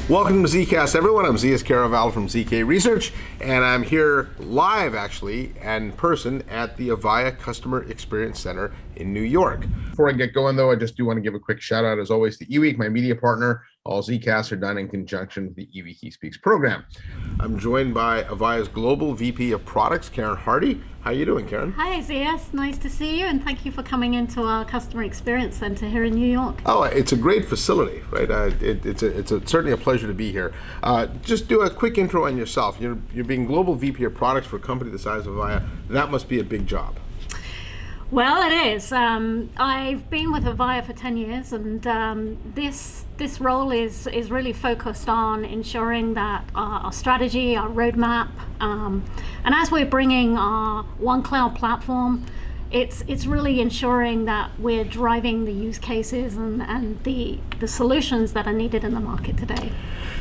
Welcome to ZKast, everyone. I'm Zeus Caraval from ZK Research, and I'm here live, actually, in person at the Avaya Customer Experience Center in New York. Before I get going, though, I just do want to give a quick shout out, as always, to eWeek, my media partner. All ZKasts are done in conjunction with the eWeek eSpeaks program. I'm joined by Avaya's Global VP of Products, Karen Hardy. How are you doing, Karen? Hi, Zeus. Nice to see you, and thank you for coming into our Customer Experience Center here in New York. Oh, it's a great facility, right? It's certainly a pleasure to be here. Just do a quick intro on yourself. You're being Global VP of Products for a company the size of Avaya. That must be a big job. Well, it is. I've been with Avaya for 10 years, and this role is really focused on ensuring that our strategy, our roadmap, and as we're bringing our One Cloud platform, it's really ensuring that we're driving the use cases and the solutions that are needed in the market today.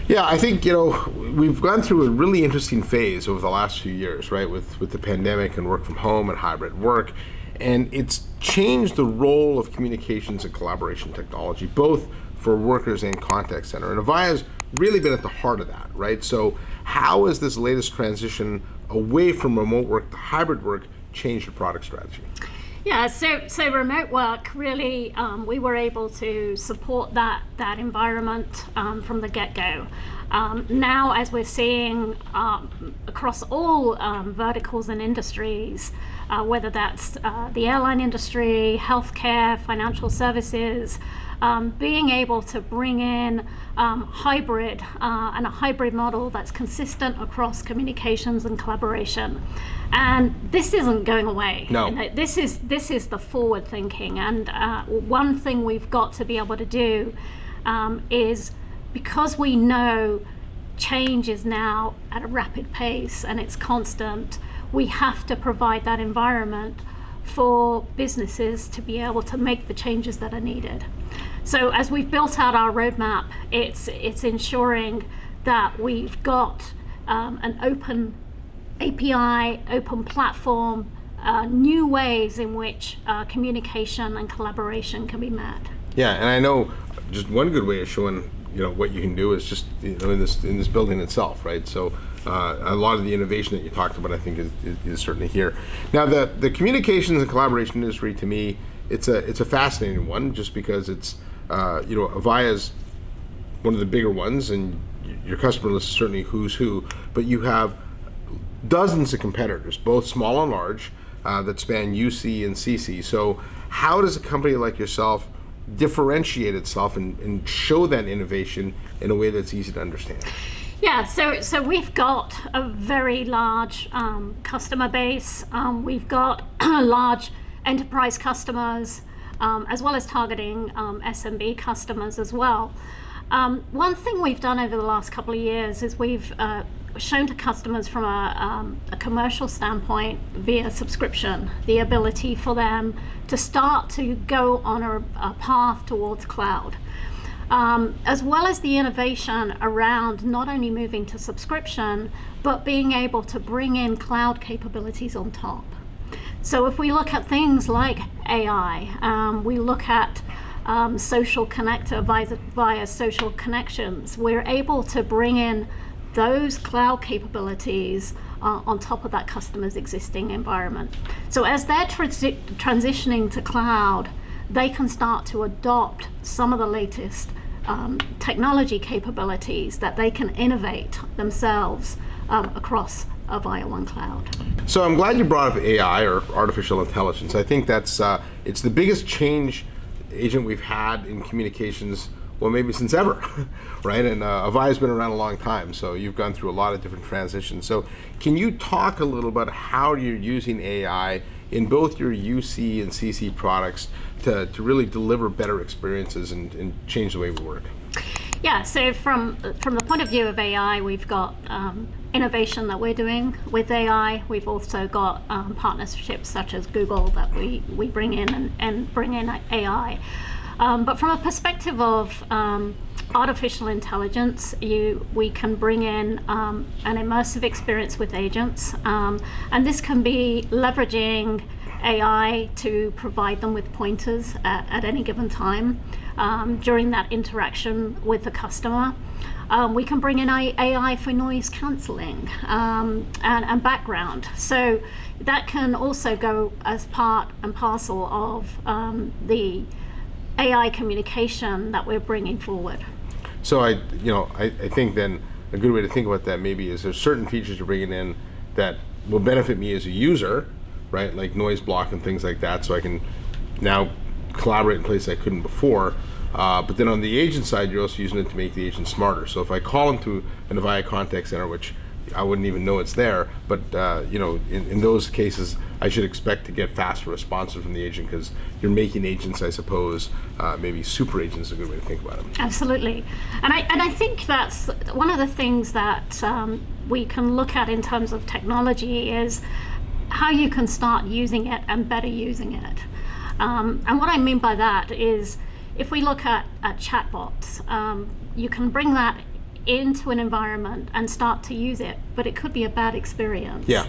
Yeah, I think, we've gone through a really interesting phase over the last few years, right, with the pandemic and work from home and hybrid work. And it's changed the role of communications and collaboration technology, both for workers and contact center. And Avaya's really been at the heart of that, right? So how has this latest transition away from remote work to hybrid work changed your product strategy? Yeah, so remote work, really, we were able to support that environment from the get-go. Now, as we're seeing across all verticals and industries, whether that's the airline industry, healthcare, financial services, being able to bring in hybrid and a hybrid model that's consistent across communications and collaboration. And this isn't going away. No. This is the forward thinking. And one thing we've got to be able to do is, because we know change is now at a rapid pace and it's constant, we have to provide that environment for businesses to be able to make the changes that are needed. So as we've built out our roadmap, it's ensuring that we've got an open API, open platform, new ways in which communication and collaboration can be met. Yeah, and I know just one good way of showing what you can do is just in this building itself, right? So a lot of the innovation that you talked about, I think, is certainly here. Now, the communications and collaboration industry, to me, it's a fascinating one, just because it's Avaya's one of the bigger ones, and your customer list is certainly who's who, but you have dozens of competitors, both small and large, that span UC and CC. So how does a company like yourself differentiate itself and show that innovation in a way that's easy to understand? Yeah, so we've got a very large customer base. We've got large enterprise customers, as well as targeting SMB customers as well. One thing we've done over the last couple of years is we've shown to customers from a commercial standpoint via subscription the ability for them to start to go on a path towards cloud, as well as the innovation around not only moving to subscription, but being able to bring in cloud capabilities on top. So if we look at things like AI, we look at social connector via social connections, we're able to bring in those cloud capabilities on top of that customer's existing environment. So as they're transitioning to cloud, they can start to adopt some of the latest technology capabilities that they can innovate themselves across Avaya One Cloud. So I'm glad you brought up AI, or artificial intelligence. I think that's it's the biggest change agent we've had in communications, well, maybe since ever, right? And Avaya's been around a long time, so you've gone through a lot of different transitions. So can you talk a little about how you're using AI in both your UC and CC products to really deliver better experiences and change the way we work? Yeah, so from the point of view of AI, we've got innovation that we're doing with AI. We've also got partnerships such as Google that we bring in and bring in AI. But from a perspective of artificial intelligence, we can bring in an immersive experience with agents, and this can be leveraging AI to provide them with pointers at any given time during that interaction with the customer. We can bring in AI for noise cancelling and background. So that can also go as part and parcel of the AI communication that we're bringing forward. So I think then a good way to think about that maybe is there's certain features you're bringing in that will benefit me as a user, right? Like noise block and things like that, so I can now collaborate in places I couldn't before. But then on the agent side, you're also using it to make the agent smarter. So if I call into an Avaya contact center, which I wouldn't even know it's there, but in those cases, I should expect to get faster responses from the agent because you're making agents, I suppose, maybe super agents is a good way to think about them. Absolutely, and I think that's one of the things that we can look at in terms of technology is how you can start using it and better using it. And what I mean by that is, if we look at chatbots, you can bring that into an environment and start to use it, but it could be a bad experience. Yeah.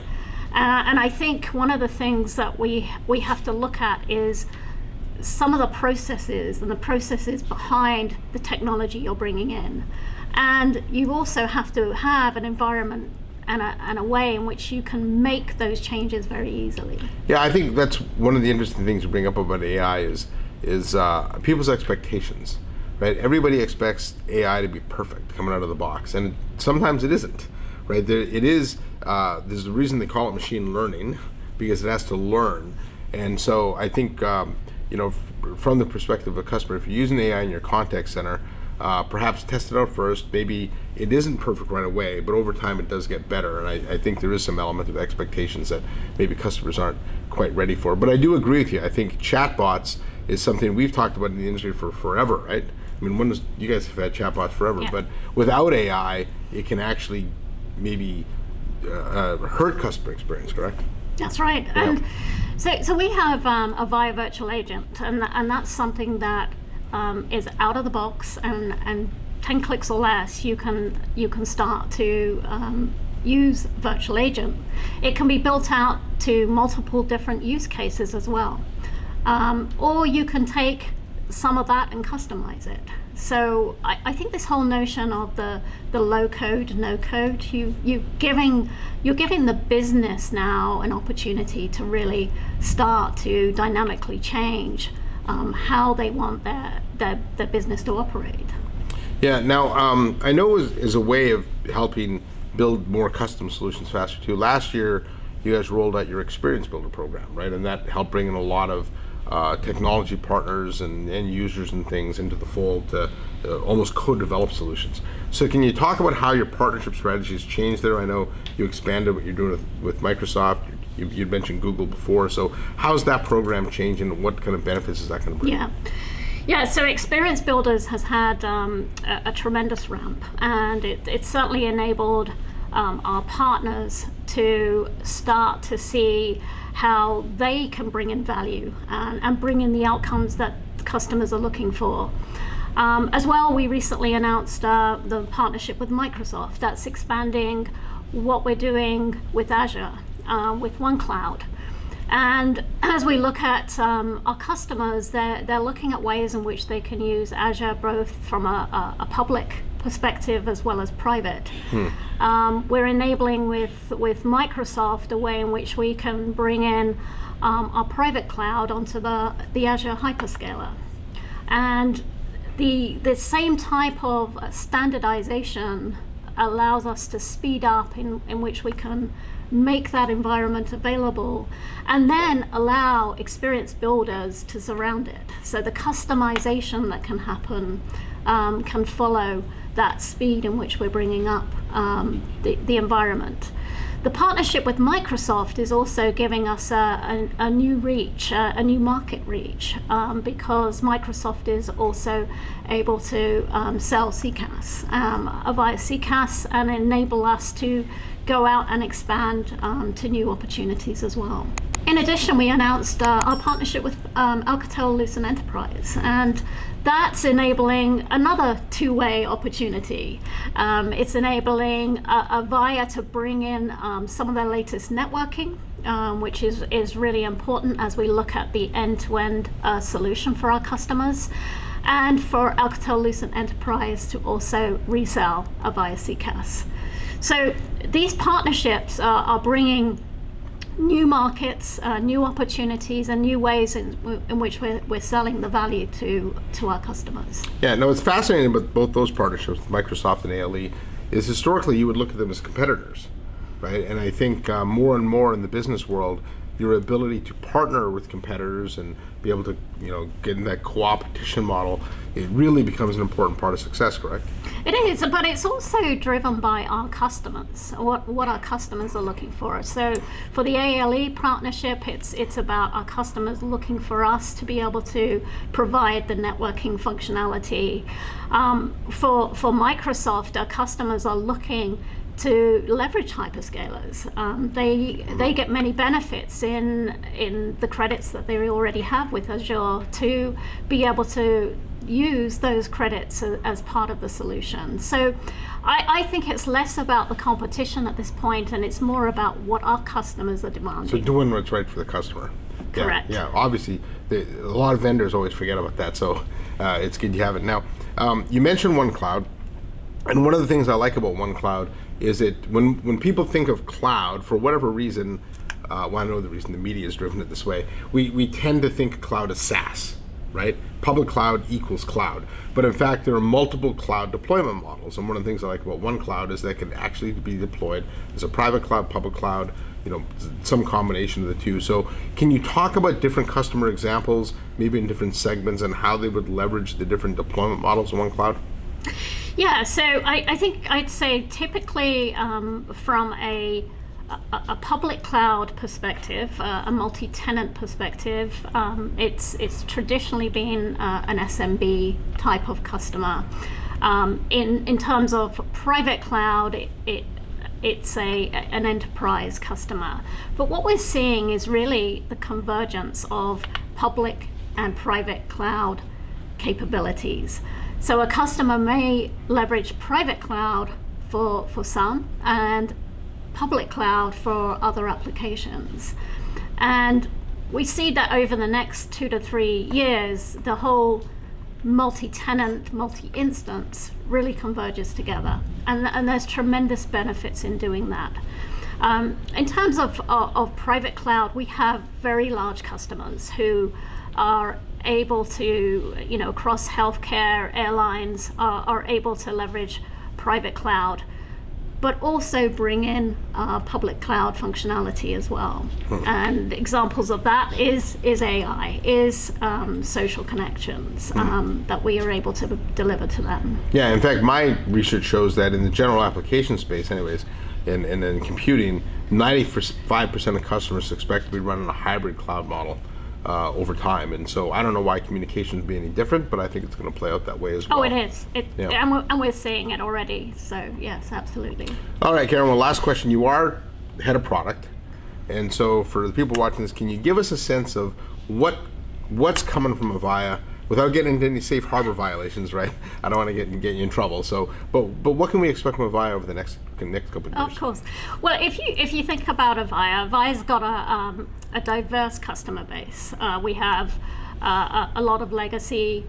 And I think one of the things that we have to look at is some of the processes and the processes behind the technology you're bringing in. And you also have to have an environment and a way in which you can make those changes very easily. Yeah, I think that's one of the interesting things to bring up about AI is people's expectations, right? Everybody expects AI to be perfect coming out of the box, and sometimes it isn't, right? There's a reason they call it machine learning, because it has to learn. And so I think, from the perspective of a customer, if you're using AI in your contact center, perhaps test it out first. Maybe it isn't perfect right away, but over time it does get better. And I think there is some element of expectations that maybe customers aren't quite ready for. But I do agree with you. I think chatbots is something we've talked about in the industry for forever, right? I mean, you guys have had chatbots forever, yeah. But without AI, it can actually maybe hurt customer experience, correct? That's right. Yeah. And so we have Avaya Virtual Agent, and that's something that is out of the box, and 10 clicks or less, you can start to use Virtual Agent. It can be built out to multiple different use cases as well. Or you can take some of that and customize it. So I think this whole notion of the low code, no code, you're giving the business now an opportunity to really start to dynamically change how they want their business to operate. Yeah. Now, I know as a way of helping build more custom solutions faster too. Last year, you guys rolled out your Experience Builder program, right? And that helped bring in a lot of technology partners and end users and things into the fold to almost co-develop solutions. So can you talk about how your partnership strategy has changed there? I know you expanded what you're doing with Microsoft. You'd mentioned Google before. So how's that program changing, and what kind of benefits is that going to bring? Yeah, so Experience Builders has had a tremendous ramp, and it's certainly enabled our partners to start to see how they can bring in value and bring in the outcomes that customers are looking for. As well, we recently announced the partnership with Microsoft that's expanding what we're doing with Azure, with OneCloud. And as we look at our customers, they're looking at ways in which they can use Azure both from a public perspective as well as private. We're enabling with Microsoft a way in which we can bring in our private cloud onto the Azure hyperscaler. And the same type of standardization allows us to speed up in which we can make that environment available and then allow experience builders to surround it. So the customization that can happen can follow that speed in which we're bringing up the environment. The partnership with Microsoft is also giving us a new reach, a new market reach, because Microsoft is also able to sell ZKast, Avaya ZKast, and enable us to go out and expand to new opportunities as well. In addition, we announced our partnership with Alcatel-Lucent Enterprise, and that's enabling another two-way opportunity. It's enabling Avaya to bring in some of their latest networking which is really important as we look at the end-to-end solution for our customers, and for Alcatel-Lucent Enterprise to also resell Avaya ZKast. So these partnerships are bringing new markets, new opportunities, and new ways in which we're selling the value to our customers. Yeah, no, it's fascinating about both those partnerships, Microsoft and ALE, is historically you would look at them as competitors, right? And I think more and more in the business world, your ability to partner with competitors and be able to, get in that co-opetition model, it really becomes an important part of success, correct? It is, but it's also driven by our customers, what our customers are looking for. So for the ALE partnership, it's about our customers looking for us to be able to provide the networking functionality. For Microsoft, our customers are looking to leverage hyperscalers. They get many benefits in the credits that they already have with Azure to be able to use those credits as part of the solution. So I think it's less about the competition at this point, and it's more about what our customers are demanding. So doing what's right for the customer. Correct. Yeah, obviously, a lot of vendors always forget about that, so it's good you have it. Now, you mentioned OneCloud, and one of the things I like about OneCloud is that when people think of cloud, for whatever reason, well, I know the reason, the media has driven it this way, we tend to think cloud as SaaS, right? Public cloud equals cloud. But in fact, there are multiple cloud deployment models, and one of the things I like about OneCloud is that it can actually be deployed as a private cloud, public cloud, some combination of the two. So can you talk about different customer examples, maybe in different segments, and how they would leverage the different deployment models of OneCloud? Yeah, so I think I'd say typically from a public cloud perspective, a multi-tenant perspective, it's traditionally been an SMB type of customer. In terms of private cloud, it's an enterprise customer. But what we're seeing is really the convergence of public and private cloud capabilities. So a customer may leverage private cloud for some and public cloud for other applications. And we see that over the next 2 to 3 years, the whole multi-tenant, multi-instance really converges together. And there's tremendous benefits in doing that. In terms of private cloud, we have very large customers who are able to, across healthcare, airlines, are able to leverage private cloud, but also bring in public cloud functionality as well. And examples of that is AI, is social connections that we are able to deliver to them. Yeah, in fact, my research shows that in the general application space anyways, and in computing, 95% of customers expect to be running a hybrid cloud model over time, and so I don't know why communications would be any different, but I think it's going to play out that way as well. Oh, it is. And we're seeing it already. So yes, absolutely. All right, Karen. Well, last question. You are head of product, and so for the people watching this, can you give us a sense of what's coming from Avaya without getting into any safe harbor violations, right? I don't want to get you in trouble. So, but what can we expect from Avaya over the next couple of years? Of course. Well, if you think about Avaya's got a diverse customer base. We have a lot of legacy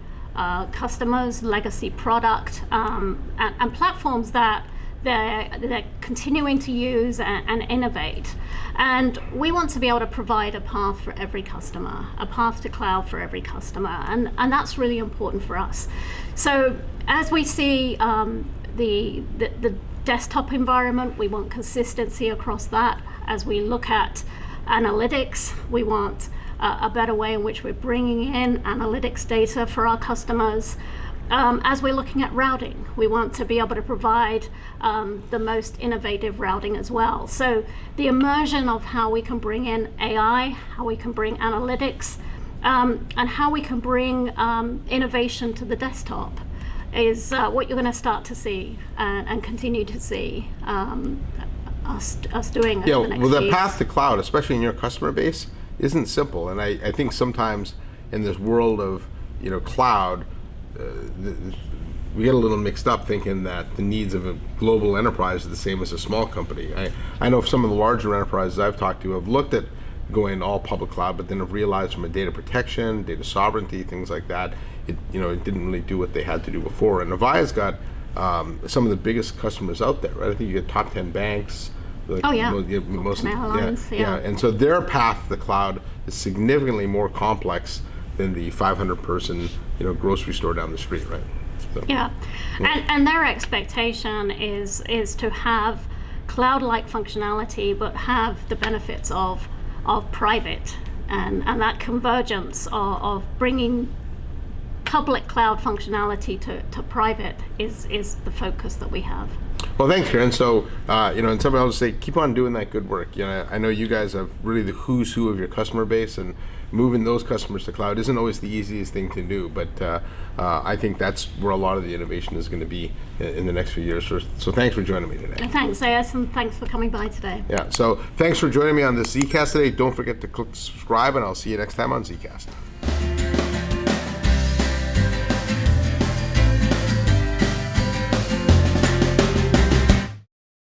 customers, legacy product, and platforms that they're continuing to use and innovate. And we want to be able to provide a path for every customer, a path to cloud for every customer, and that's really important for us. So as we see the desktop environment, we want consistency across that. As we look at analytics, we want a better way in which we're bringing in analytics data for our customers. As we're looking at routing, we want to be able to provide the most innovative routing as well. So the immersion of how we can bring in AI, how we can bring analytics, and how we can bring innovation to the desktop is what you're going to start to see and continue to see us doing over the next well, the years. path to cloud, especially in your customer base, isn't simple. And I think sometimes in this world of cloud, we get a little mixed up thinking that the needs of a global enterprise are the same as a small company. I know some of the larger enterprises I've talked to have looked at going all public cloud, but then have realized from a data protection, data sovereignty, things like that, it didn't really do what they had to do before. And Avaya's got some of the biggest customers out there, right? I think you get top 10 banks. Like most Airlines, and so their path to the cloud is significantly more complex than the 500-person grocery store down the street, right? So, and their expectation is to have cloud-like functionality, but have the benefits of private, and that convergence of bringing public cloud functionality to private is the focus that we have. Well, thanks, Karen. So, and somebody else say, keep on doing that good work. I know you guys have really the who's who of your customer base, and moving those customers to cloud isn't always the easiest thing to do, but I think that's where a lot of the innovation is going to be in the next few years. So thanks for joining me today. Thanks, AS, and thanks for coming by today. Yeah, so thanks for joining me on this ZKast today. Don't forget to click subscribe, and I'll see you next time on ZKast.